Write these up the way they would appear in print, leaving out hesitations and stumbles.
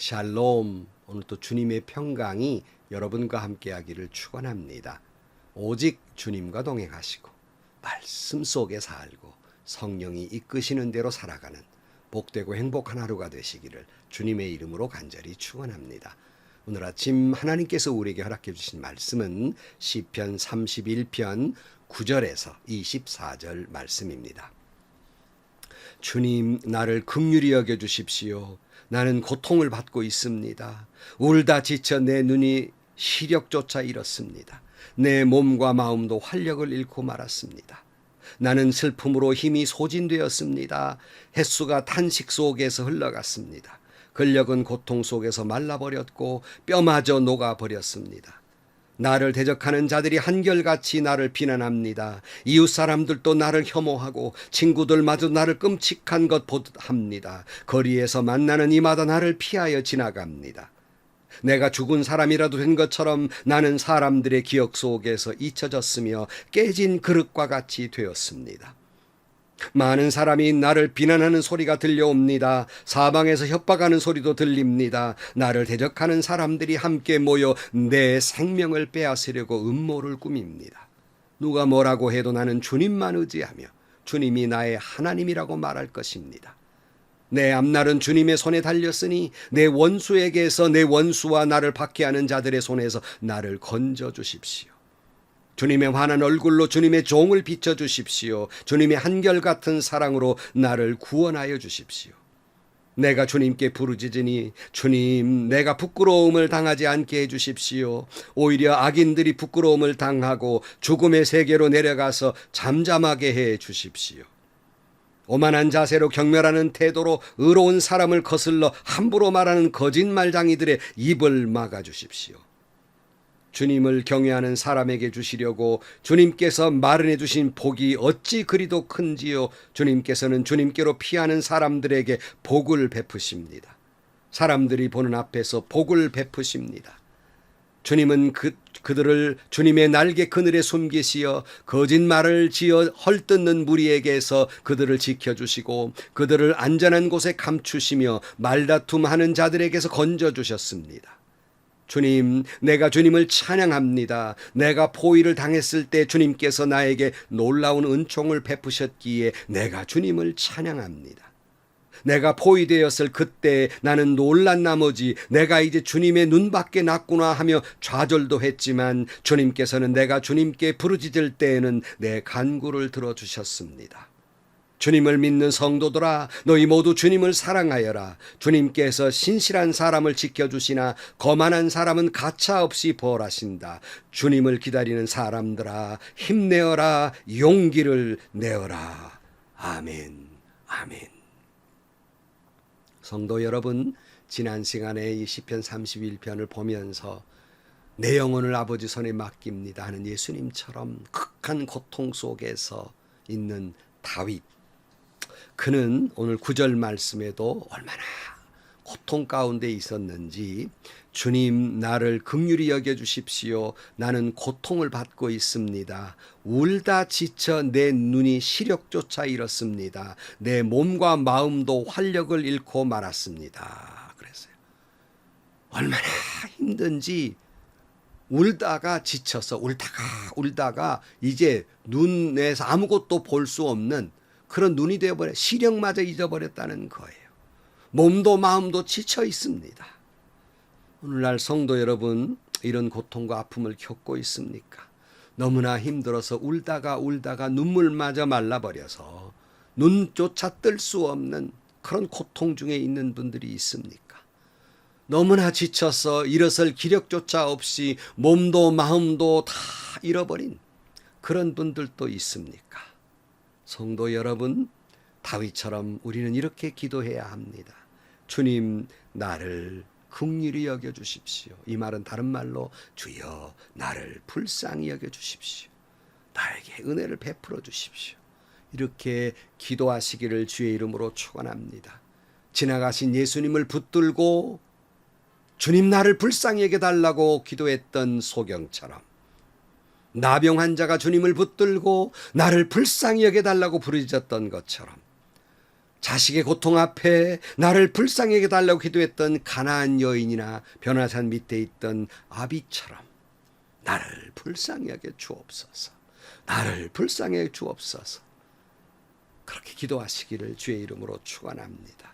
샬롬. 오늘 또 주님의 평강이 여러분과 함께하기를 축원합니다. 오직 주님과 동행하시고 말씀 속에 살고 성령이 이끄시는 대로 살아가는 복되고 행복한 하루가 되시기를 주님의 이름으로 간절히 축원합니다. 오늘 아침 하나님께서 우리에게 허락해 주신 말씀은 시편 31편 9절에서 24절 말씀입니다. 주님, 나를 긍휼히 여겨 주십시오. 나는 고통을 받고 있습니다. 울다 지쳐 내 눈이 시력조차 잃었습니다. 내 몸과 마음도 활력을 잃고 말았습니다. 나는 슬픔으로 힘이 소진되었습니다. 햇수가 탄식 속에서 흘러갔습니다. 근력은 고통 속에서 말라버렸고 뼈마저 녹아버렸습니다. 나를 대적하는 자들이 한결같이 나를 비난합니다. 이웃 사람들도 나를 혐오하고 친구들마저 나를 끔찍한 것 보듯합니다. 거리에서 만나는 이마다 나를 피하여 지나갑니다. 내가 죽은 사람이라도 된 것처럼 나는 사람들의 기억 속에서 잊혀졌으며 깨진 그릇과 같이 되었습니다. 많은 사람이 나를 비난하는 소리가 들려옵니다. 사방에서 협박하는 소리도 들립니다. 나를 대적하는 사람들이 함께 모여 내 생명을 빼앗으려고 음모를 꾸밉니다. 누가 뭐라고 해도 나는 주님만 의지하며 주님이 나의 하나님이라고 말할 것입니다. 내 앞날은 주님의 손에 달렸으니 내 원수에게서 내 원수와 나를 박해하는 자들의 손에서 나를 건져 주십시오. 주님의 환한 얼굴로 주님의 종을 비춰주십시오. 주님의 한결같은 사랑으로 나를 구원하여 주십시오. 내가 주님께 부르짖으니 주님, 내가 부끄러움을 당하지 않게 해주십시오. 오히려 악인들이 부끄러움을 당하고 죽음의 세계로 내려가서 잠잠하게 해 주십시오. 오만한 자세로 경멸하는 태도로 의로운 사람을 거슬러 함부로 말하는 거짓말쟁이들의 입을 막아 주십시오. 주님을 경외하는 사람에게 주시려고 주님께서 마련해 주신 복이 어찌 그리도 큰지요. 주님께서는 주님께로 피하는 사람들에게 복을 베푸십니다. 사람들이 보는 앞에서 복을 베푸십니다. 주님은 그들을 주님의 날개 그늘에 숨기시어 거짓말을 지어 헐뜯는 무리에게서 그들을 지켜주시고 그들을 안전한 곳에 감추시며 말다툼하는 자들에게서 건져주셨습니다. 주님, 내가 주님을 찬양합니다. 내가 포위를 당했을 때 주님께서 나에게 놀라운 은총을 베푸셨기에 내가 주님을 찬양합니다. 내가 포위되었을 그때 나는 놀란 나머지 내가 이제 주님의 눈밖에 났구나 하며 좌절도 했지만 주님께서는 내가 주님께 부르짖을 때에는 내 간구를 들어주셨습니다. 주님을 믿는 성도들아, 너희 모두 주님을 사랑하여라. 주님께서 신실한 사람을 지켜주시나 거만한 사람은 가차없이 벌하신다. 주님을 기다리는 사람들아, 힘내어라. 용기를 내어라. 아멘. 아멘. 성도 여러분, 지난 시간에 이 시편 31편을 보면서 내 영혼을 아버지 손에 맡깁니다 하는 예수님처럼 극한 고통 속에서 있는 다윗, 그는 오늘 9절 말씀에도 얼마나 고통 가운데 있었는지 주님, 나를 긍휼히 여겨주십시오. 나는 고통을 받고 있습니다. 울다 지쳐 내 눈이 시력조차 잃었습니다. 내 몸과 마음도 활력을 잃고 말았습니다. 그랬어요. 얼마나 힘든지 울다가 지쳐서 울다가 이제 눈에서 아무것도 볼 수 없는 그런 눈이 되어버려 시력마저 잊어버렸다는 거예요. 몸도 마음도 지쳐 있습니다. 오늘날 성도 여러분, 이런 고통과 아픔을 겪고 있습니까? 너무나 힘들어서 울다가 눈물마저 말라버려서 눈조차 뜰 수 없는 그런 고통 중에 있는 분들이 있습니까? 너무나 지쳐서 일어설 기력조차 없이 몸도 마음도 다 잃어버린 그런 분들도 있습니까? 성도 여러분, 다윗처럼 우리는 이렇게 기도해야 합니다. 주님, 나를 긍휼히 여겨주십시오. 이 말은 다른 말로 주여 나를 불쌍히 여겨주십시오. 나에게 은혜를 베풀어 주십시오. 이렇게 기도하시기를 주의 이름으로 축원합니다. 지나가신 예수님을 붙들고 주님 나를 불쌍히 여겨달라고 기도했던 소경처럼 나병 환자가 주님을 붙들고 나를 불쌍히 여겨달라고 부르짖었던 것처럼 자식의 고통 앞에 나를 불쌍하게 달라고 기도했던 가나안 여인이나 변화산 밑에 있던 아비처럼 나를 불쌍하게 주옵소서. 나를 불쌍하게 주옵소서. 그렇게 기도하시기를 주의 이름으로 축원합니다.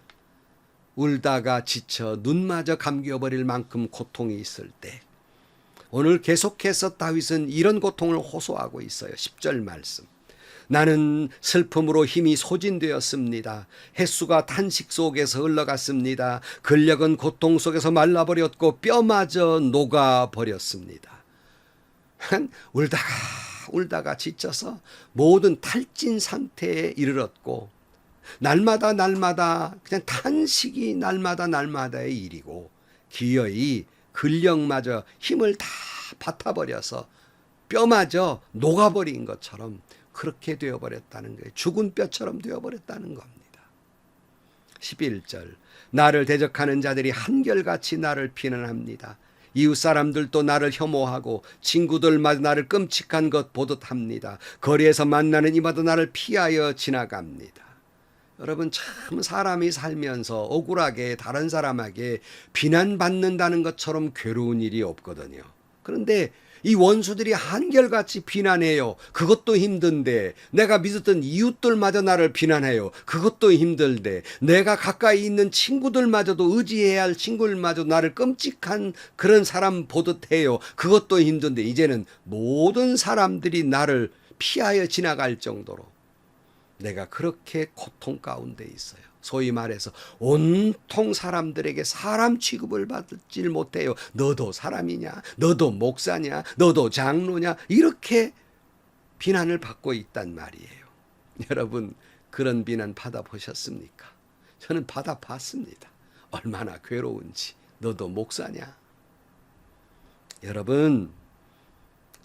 울다가 지쳐 눈마저 감겨버릴 만큼 고통이 있을 때 오늘 계속해서 다윗은 이런 고통을 호소하고 있어요. 10절 말씀. 나는 슬픔으로 힘이 소진되었습니다. 햇수가 탄식 속에서 흘러갔습니다. 근력은 고통 속에서 말라버렸고 뼈마저 녹아버렸습니다. 울다가 지쳐서 모든 탈진 상태에 이르렀고 날마다 그냥 탄식이 날마다의 일이고 기어이 근력마저 힘을 다 받아버려서 뼈마저 녹아버린 것처럼 그렇게 되어버렸다는 거예요. 죽은 뼈처럼 되어버렸다는 겁니다. 11절. 나를 대적하는 자들이 한결같이 나를 비난합니다. 이웃 사람들도 나를 혐오하고 친구들마저 나를 끔찍한 것 보듯 합니다. 거리에서 만나는 이마다 나를 피하여 지나갑니다. 여러분, 참 사람이 살면서 억울하게 다른 사람에게 비난받는다는 것처럼 괴로운 일이 없거든요. 그런데 이 원수들이 한결같이 비난해요. 그것도 힘든데. 내가 믿었던 이웃들마저 나를 비난해요. 그것도 힘들대. 내가 가까이 있는 친구들마저도 의지해야 할 친구들마저 나를 끔찍한 그런 사람 보듯 해요. 그것도 힘든데 이제는 모든 사람들이 나를 피하여 지나갈 정도로 내가 그렇게 고통 가운데 있어요. 소위 말해서 온통 사람들에게 사람 취급을 받질 못해요. 너도 사람이냐? 너도 목사냐? 너도 장로냐? 이렇게 비난을 받고 있단 말이에요. 여러분, 그런 비난 받아보셨습니까? 저는 받아봤습니다. 얼마나 괴로운지. 너도 목사냐? 여러분,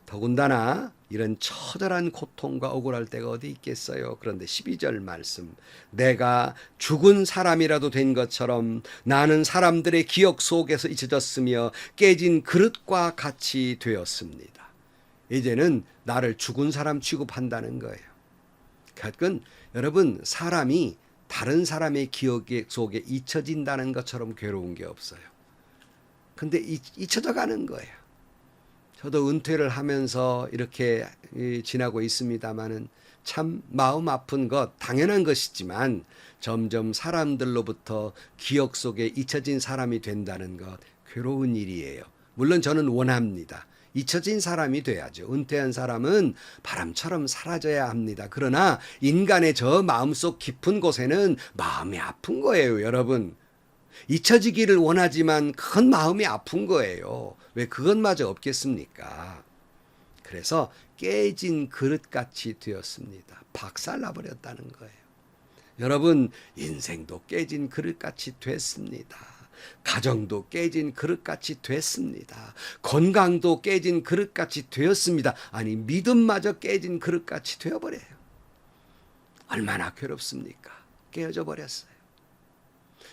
더군다나 이런 처절한 고통과 억울할 때가 어디 있겠어요. 그런데 12절 말씀. 내가 죽은 사람이라도 된 것처럼 나는 사람들의 기억 속에서 잊혀졌으며 깨진 그릇과 같이 되었습니다. 이제는 나를 죽은 사람 취급한다는 거예요. 그건 여러분, 사람이 다른 사람의 기억 속에 잊혀진다는 것처럼 괴로운 게 없어요. 근데 잊혀져 가는 거예요. 저도 은퇴를 하면서 이렇게 지나고 있습니다마는 참 마음 아픈 것, 당연한 것이지만 점점 사람들로부터 기억 속에 잊혀진 사람이 된다는 것, 괴로운 일이에요. 물론 저는 원합니다. 잊혀진 사람이 돼야죠. 은퇴한 사람은 바람처럼 사라져야 합니다. 그러나 인간의 저 마음속 깊은 곳에는 마음이 아픈 거예요, 여러분. 잊혀지기를 원하지만 그건 마음이 아픈 거예요. 왜 그것마저 없겠습니까? 그래서 깨진 그릇같이 되었습니다. 박살나버렸다는 거예요. 여러분, 인생도 깨진 그릇같이 됐습니다. 가정도 깨진 그릇같이 됐습니다. 건강도 깨진 그릇같이 되었습니다. 아니, 믿음마저 깨진 그릇같이 되어버려요. 얼마나 괴롭습니까? 깨어져 버렸어요.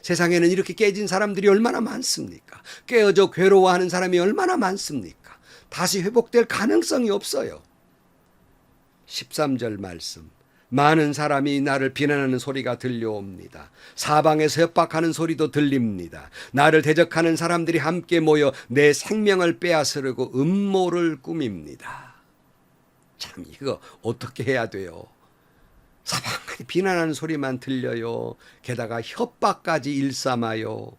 세상에는 이렇게 깨진 사람들이 얼마나 많습니까? 깨어져 괴로워하는 사람이 얼마나 많습니까? 다시 회복될 가능성이 없어요. 13절 말씀. 많은 사람이 나를 비난하는 소리가 들려옵니다. 사방에서 협박하는 소리도 들립니다. 나를 대적하는 사람들이 함께 모여 내 생명을 빼앗으려고 음모를 꾸밉니다. 참, 이거 어떻게 해야 돼요? 사방까지 비난하는 소리만 들려요. 게다가 협박까지 일삼아요.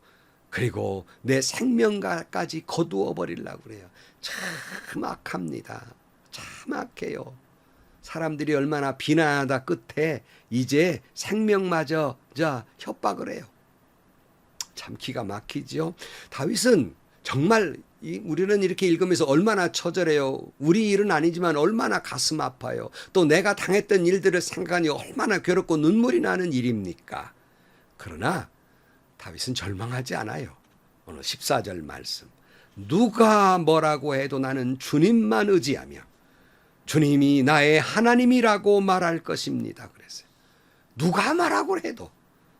그리고 내 생명까지 거두어 버리려고 그래요. 참 악합니다. 참 악해요. 사람들이 얼마나 비난하다 끝에 이제 생명마저 협박을 해요. 참 기가 막히죠. 다윗은 정말 우리는 이렇게 읽으면서 얼마나 처절해요. 우리 일은 아니지만 얼마나 가슴 아파요. 또 내가 당했던 일들을 생각하니 얼마나 괴롭고 눈물이 나는 일입니까? 그러나 다윗은 절망하지 않아요. 오늘 14절 말씀. 누가 뭐라고 해도 나는 주님만 의지하며 주님이 나의 하나님이라고 말할 것입니다. 그랬어요. 누가 뭐라고 해도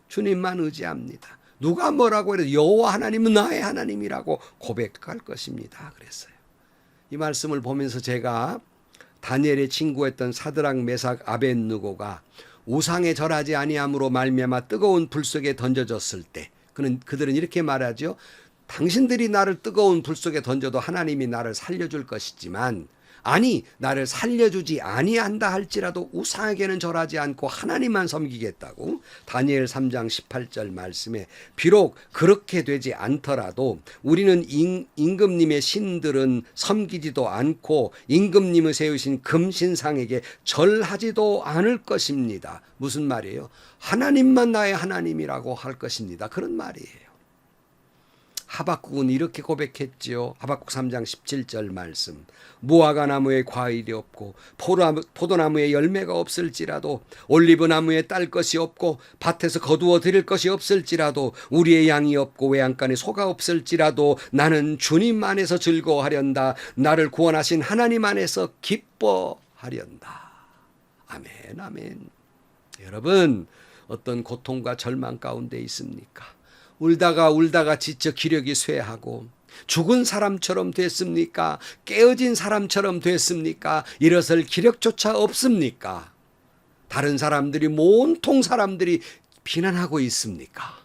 주님만 의지합니다. 누가 뭐라고 해도 여호와 하나님은 나의 하나님이라고 고백할 것입니다. 그랬어요. 이 말씀을 보면서 제가 다니엘의 친구였던 사드락, 메삭, 아벳느고가 우상에 절하지 아니함으로 말미암아 뜨거운 불 속에 던져졌을 때 그들은 이렇게 말하죠. 당신들이 나를 뜨거운 불 속에 던져도 하나님이 나를 살려줄 것이지만 아니 나를 살려주지 아니한다 할지라도 우상에게는 절하지 않고 하나님만 섬기겠다고 다니엘 3장 18절 말씀에 비록 그렇게 되지 않더라도 우리는 임금님의 신들은 섬기지도 않고 임금님을 세우신 금신상에게 절하지도 않을 것입니다. 무슨 말이에요? 하나님만 나의 하나님이라고 할 것입니다. 그런 말이에요. 하박국은 이렇게 고백했지요. 하박국 3장 17절 말씀. 무화과 나무에 과일이 없고 포도나무에 열매가 없을지라도 올리브나무에 딸 것이 없고 밭에서 거두어 드릴 것이 없을지라도 우리의 양이 없고 외양간에 소가 없을지라도 나는 주님 안에서 즐거워하련다. 나를 구원하신 하나님 안에서 기뻐하련다. 아멘 아멘. 여러분 어떤 고통과 절망 가운데 있습니까? 울다가 지쳐 기력이 쇠하고 죽은 사람처럼 됐습니까? 깨어진 사람처럼 됐습니까? 일어설 기력조차 없습니까? 다른 사람들이 온통 사람들이 비난하고 있습니까?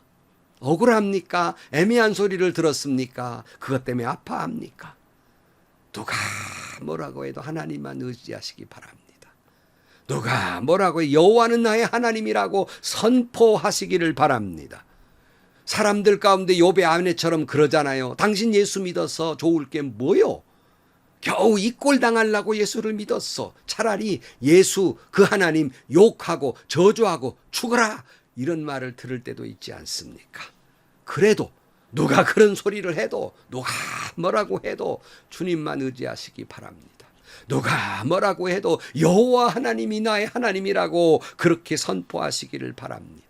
억울합니까? 애매한 소리를 들었습니까? 그것 때문에 아파합니까? 누가 뭐라고 해도 하나님만 의지하시기 바랍니다. 누가 뭐라고 해도 여호와는 나의 하나님이라고 선포하시기를 바랍니다. 사람들 가운데 욥의 아내처럼 그러잖아요. 당신 예수 믿어서 좋을 게 뭐요? 겨우 이 꼴 당하려고 예수를 믿었어. 차라리 예수 그 하나님 욕하고 저주하고 죽어라 이런 말을 들을 때도 있지 않습니까? 그래도 누가 그런 소리를 해도 누가 뭐라고 해도 주님만 의지하시기 바랍니다. 누가 뭐라고 해도 여호와 하나님이 나의 하나님이라고 그렇게 선포하시기를 바랍니다.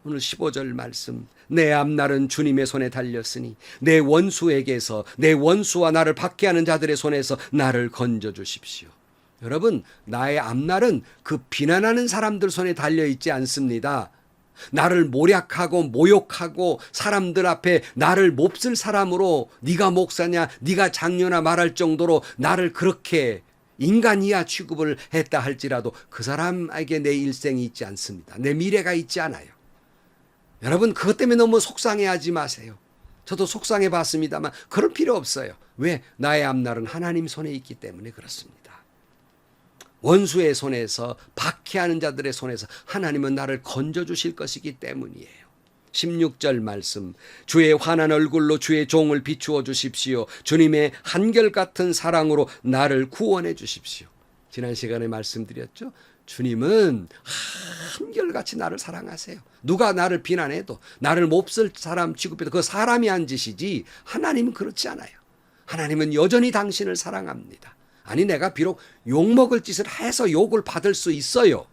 오늘 15절 말씀. 내 앞날은 주님의 손에 달렸으니 내 원수에게서 내 원수와 나를 박해하는 자들의 손에서 나를 건져 주십시오. 여러분 나의 앞날은 그 비난하는 사람들 손에 달려있지 않습니다. 나를 모략하고 모욕하고 사람들 앞에 나를 몹쓸 사람으로 네가 목사냐 네가 장로냐 말할 정도로 나를 그렇게 인간이야 취급을 했다 할지라도 그 사람에게 내 일생이 있지 않습니다. 내 미래가 있지 않아요. 여러분 그것 때문에 너무 속상해하지 마세요. 저도 속상해 봤습니다만 그럴 필요 없어요. 왜? 나의 앞날은 하나님 손에 있기 때문에 그렇습니다. 원수의 손에서 박해하는 자들의 손에서 하나님은 나를 건져주실 것이기 때문이에요. 16절 말씀. 주의 환한 얼굴로 주의 종을 비추어 주십시오. 주님의 한결같은 사랑으로 나를 구원해 주십시오. 지난 시간에 말씀드렸죠. 주님은 한결같이 나를 사랑하세요. 누가 나를 비난해도 나를 몹쓸 사람 취급해도 그 사람이 한 짓이지 하나님은 그렇지 않아요. 하나님은 여전히 당신을 사랑합니다. 아니 내가 비록 욕먹을 짓을 해서 욕을 받을 수 있어요.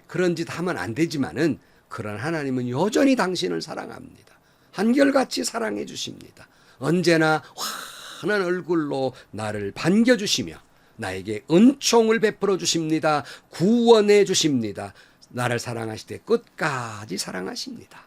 그런 짓 하면 안 되지만은 그런 하나님은 여전히 당신을 사랑합니다. 한결같이 사랑해 주십니다. 언제나 환한 얼굴로 나를 반겨주시며 나에게 은총을 베풀어 주십니다. 구원해 주십니다. 나를 사랑하시되 끝까지 사랑하십니다.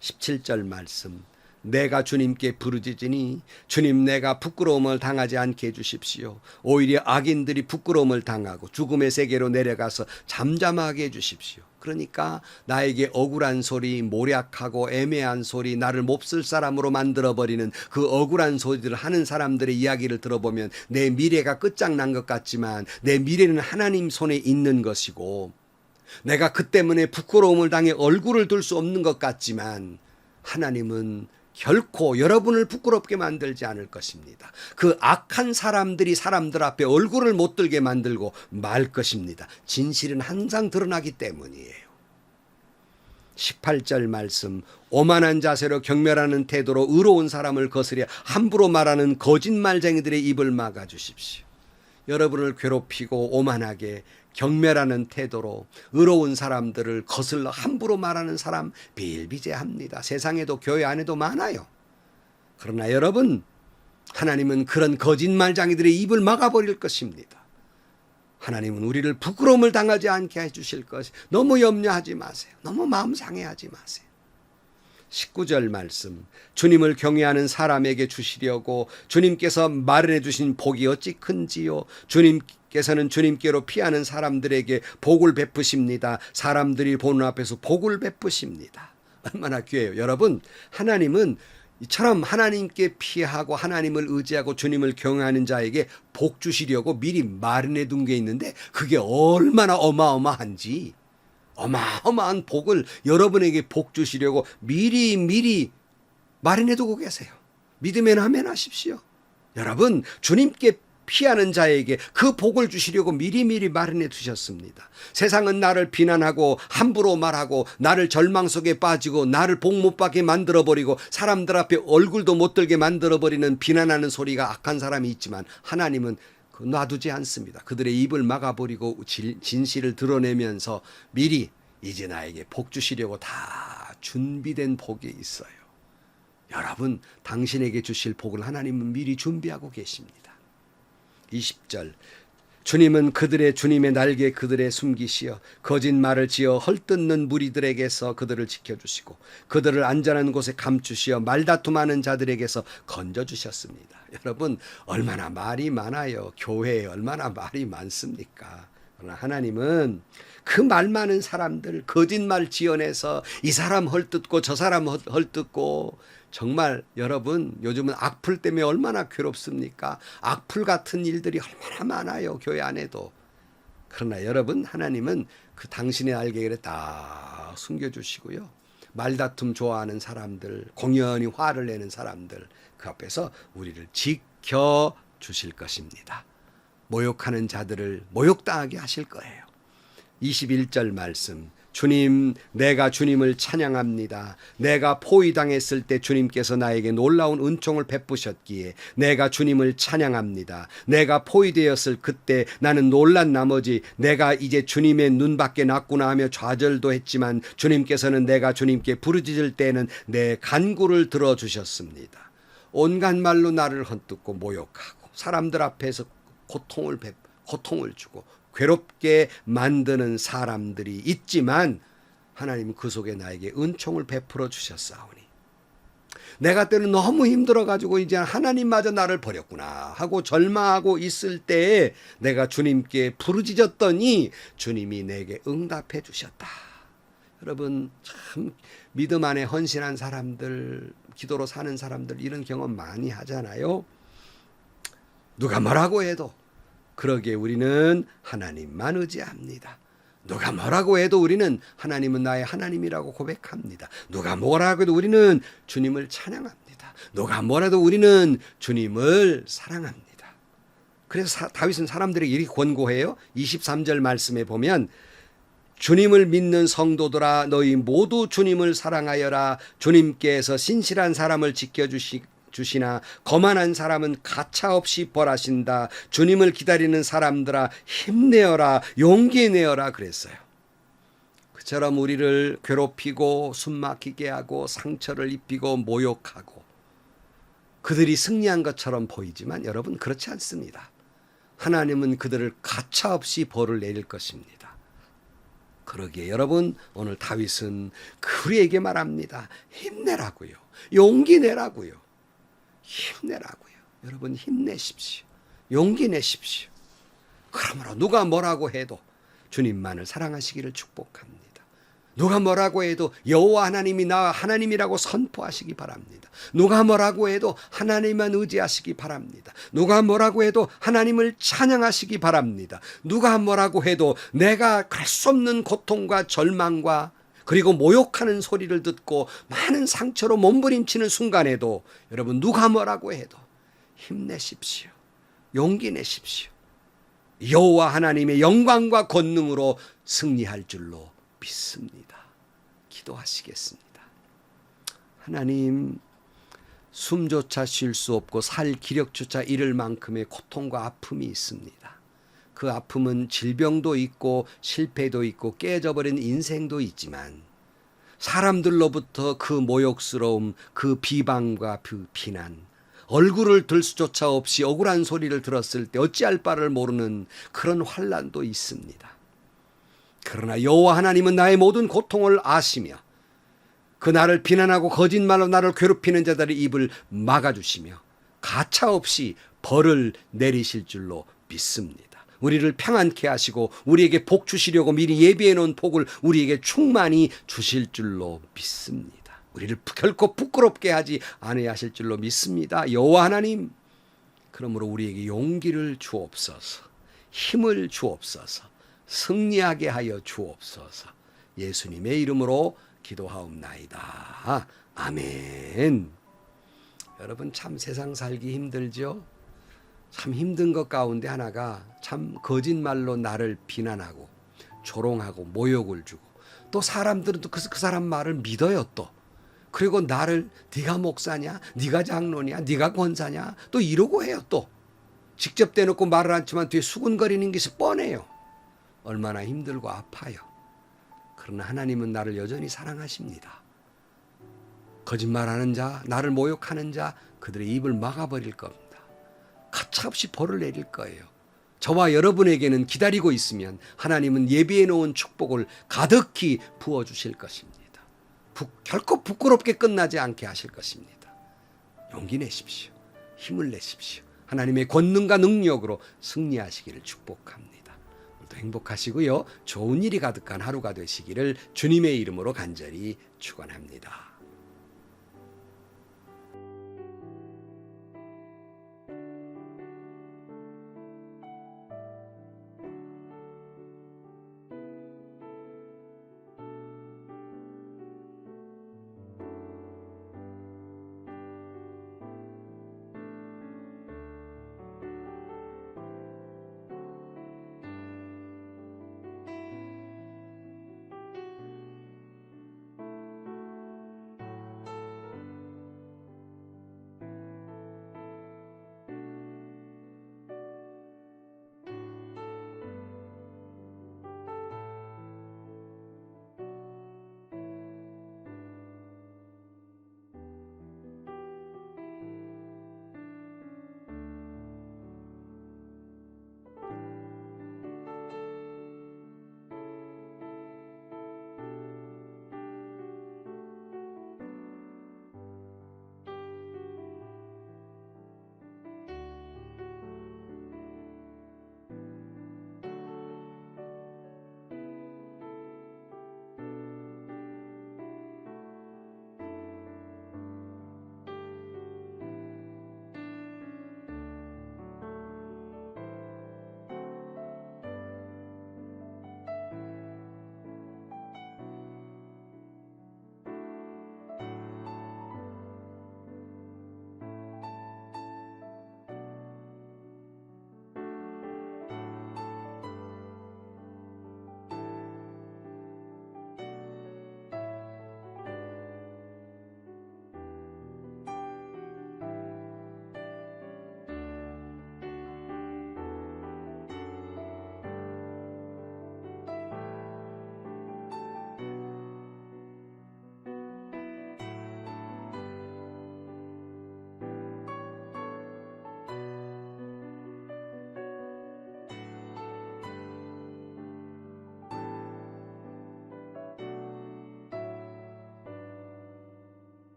17절 말씀. 내가 주님께 부르짖으니 주님 내가 부끄러움을 당하지 않게 해주십시오. 오히려 악인들이 부끄러움을 당하고 죽음의 세계로 내려가서 잠잠하게 해주십시오. 그러니까 나에게 억울한 소리, 모략하고 애매한 소리, 나를 몹쓸 사람으로 만들어버리는 그 억울한 소리를 하는 사람들의 이야기를 들어보면 내 미래가 끝장난 것 같지만 내 미래는 하나님 손에 있는 것이고 내가 그 때문에 부끄러움을 당해 얼굴을 들 수 없는 것 같지만 하나님은 결코 여러분을 부끄럽게 만들지 않을 것입니다. 그 악한 사람들이 사람들 앞에 얼굴을 못 들게 만들고 말 것입니다. 진실은 항상 드러나기 때문이에요. 18절 말씀. 오만한 자세로 경멸하는 태도로 의로운 사람을 거스려 함부로 말하는 거짓말쟁이들의 입을 막아주십시오. 여러분을 괴롭히고 오만하게 경멸하는 태도로 의로운 사람들을 거슬러 함부로 말하는 사람 비일비재합니다. 세상에도 교회 안에도 많아요. 그러나 여러분 하나님은 그런 거짓말쟁이들의 입을 막아버릴 것입니다. 하나님은 우리를 부끄러움을 당하지 않게 해주실 것. 너무 염려하지 마세요. 너무 마음 상해하지 마세요. 19절 말씀. 주님을 경외하는 사람에게 주시려고 주님께서 마련해 주신 복이 어찌 큰지요. 주님 주님께서는 주님께로 피하는 사람들에게 복을 베푸십니다. 사람들이 보는 앞에서 복을 베푸십니다. 얼마나 귀해요. 여러분, 하나님은 이처럼 하나님께 피하고 하나님을 의지하고 주님을 경외하는 자에게 복 주시려고 미리 마련해 둔 게 있는데 그게 얼마나 어마어마한지, 어마어마한 복을 여러분에게 복 주시려고 미리 마련해 두고 계세요. 믿으면 아멘 하십시오. 여러분, 주님께 피하는 자에게 그 복을 주시려고 미리 마련해 두셨습니다. 세상은 나를 비난하고 함부로 말하고 나를 절망 속에 빠지고 나를 복 못 받게 만들어버리고 사람들 앞에 얼굴도 못 들게 만들어버리는 비난하는 소리가 악한 사람이 있지만 하나님은 놔두지 않습니다. 그들의 입을 막아버리고 진실을 드러내면서 미리 이제 나에게 복 주시려고 다 준비된 복이 있어요. 여러분, 당신에게 주실 복을 하나님은 미리 준비하고 계십니다. 20절, 주님은 주님의 날개 그들의 숨기시어 거짓말을 지어 헐뜯는 무리들에게서 그들을 지켜주시고 그들을 안전한 곳에 감추시어 말다툼하는 자들에게서 건져주셨습니다. 여러분, 얼마나 말이 많아요. 교회에 얼마나 말이 많습니까? 그러나 하나님은 그 말 많은 사람들, 거짓말 지어내서 이 사람 헐뜯고 저 사람 헐뜯고, 정말 여러분, 요즘은 악플 때문에 얼마나 괴롭습니까? 악플 같은 일들이 얼마나 많아요, 교회 안에도. 그러나 여러분, 하나님은 그 당신의 날개를 다 숨겨주시고요, 말다툼 좋아하는 사람들, 공연히 화를 내는 사람들, 그 앞에서 우리를 지켜주실 것입니다. 모욕하는 자들을 모욕당하게 하실 거예요. 21절 말씀, 주님, 내가 주님을 찬양합니다. 내가 포위당했을 때 주님께서 나에게 놀라운 은총을 베푸셨기에 내가 주님을 찬양합니다. 내가 포위되었을 그때 나는 놀란 나머지 내가 이제 주님의 눈밖에 났구나 하며 좌절도 했지만 주님께서는 내가 주님께 부르짖을 때에는 내 간구를 들어주셨습니다. 온갖 말로 나를 헛뜯고 모욕하고 사람들 앞에서 고통을 주고 괴롭게 만드는 사람들이 있지만 하나님은 그 속에 나에게 은총을 베풀어 주셨사오니 내가 때는 너무 힘들어가지고 이제 하나님마저 나를 버렸구나 하고 절망하고 있을 때에 내가 주님께 부르짖었더니 주님이 내게 응답해 주셨다. 여러분, 참 믿음 안에 헌신한 사람들, 기도로 사는 사람들 이런 경험 많이 하잖아요. 누가 뭐라고 해도 그러기에 우리는 하나님만 의지합니다. 누가 뭐라고 해도 우리는 하나님은 나의 하나님이라고 고백합니다. 누가 뭐라고 해도 우리는 주님을 찬양합니다. 누가 뭐라도 우리는 주님을 사랑합니다. 그래서 다윗은 사람들에게 이렇게 권고해요. 23절 말씀에 보면 주님을 믿는 성도들아 너희 모두 주님을 사랑하여라. 주님께서 신실한 사람을 지켜주시나 거만한 사람은 가차없이 벌하신다. 주님을 기다리는 사람들아 힘내어라, 용기 내어라 그랬어요. 그처럼 우리를 괴롭히고 숨막히게 하고 상처를 입히고 모욕하고 그들이 승리한 것처럼 보이지만 여러분, 그렇지 않습니다. 하나님은 그들을 가차없이 벌을 내릴 것입니다. 그러기에 여러분, 오늘 다윗은 우리에게 말합니다. 힘내라고요. 용기 내라고요. 힘내라고요. 여러분, 힘내십시오. 용기 내십시오. 그러므로 누가 뭐라고 해도 주님만을 사랑하시기를 축복합니다. 누가 뭐라고 해도 여호와 하나님이 나 하나님이라고 선포하시기 바랍니다. 누가 뭐라고 해도 하나님만 의지하시기 바랍니다. 누가 뭐라고 해도 하나님을 찬양하시기 바랍니다. 누가 뭐라고 해도 내가 갈 수 없는 고통과 절망과 그리고 모욕하는 소리를 듣고 많은 상처로 몸부림치는 순간에도 여러분, 누가 뭐라고 해도 힘내십시오. 용기 내십시오. 여호와 하나님의 영광과 권능으로 승리할 줄로 믿습니다. 기도하시겠습니다. 하나님, 숨조차 쉴 수 없고 살 기력조차 잃을 만큼의 고통과 아픔이 있습니다. 그 아픔은 질병도 있고 실패도 있고 깨져버린 인생도 있지만 사람들로부터 그 모욕스러움, 그 비방과 그 비난, 얼굴을 들 수조차 없이 억울한 소리를 들었을 때 어찌할 바를 모르는 그런 환난도 있습니다. 그러나 여호와 하나님은 나의 모든 고통을 아시며 그 나를 비난하고 거짓말로 나를 괴롭히는 자들의 입을 막아주시며 가차없이 벌을 내리실 줄로 믿습니다. 우리를 평안케 하시고 우리에게 복 주시려고 미리 예비해 놓은 복을 우리에게 충만히 주실 줄로 믿습니다. 우리를 결코 부끄럽게 하지 아니하실 줄로 믿습니다. 여호와 하나님, 그러므로 우리에게 용기를 주옵소서, 힘을 주옵소서, 승리하게 하여 주옵소서. 예수님의 이름으로 기도하옵나이다. 아멘. 여러분, 참 세상 살기 힘들죠? 참 힘든 것 가운데 하나가 참 거짓말로 나를 비난하고 조롱하고 모욕을 주고, 또 사람들은 또 그 사람 말을 믿어요. 또 그리고 나를 네가 목사냐, 네가 장로냐, 네가 권사냐 또 이러고 해요. 또 직접 대놓고 말을 않지만 뒤에 수군거리는 것이 뻔해요. 얼마나 힘들고 아파요. 그러나 하나님은 나를 여전히 사랑하십니다. 거짓말하는 자, 나를 모욕하는 자, 그들의 입을 막아버릴 겁니다. 가차없이 벌을 내릴 거예요. 저와 여러분에게는 기다리고 있으면 하나님은 예비해 놓은 축복을 가득히 부어주실 것입니다. 결코 부끄럽게 끝나지 않게 하실 것입니다. 용기 내십시오. 힘을 내십시오. 하나님의 권능과 능력으로 승리하시기를 축복합니다. 오늘도 행복하시고요. 좋은 일이 가득한 하루가 되시기를 주님의 이름으로 간절히 축원합니다.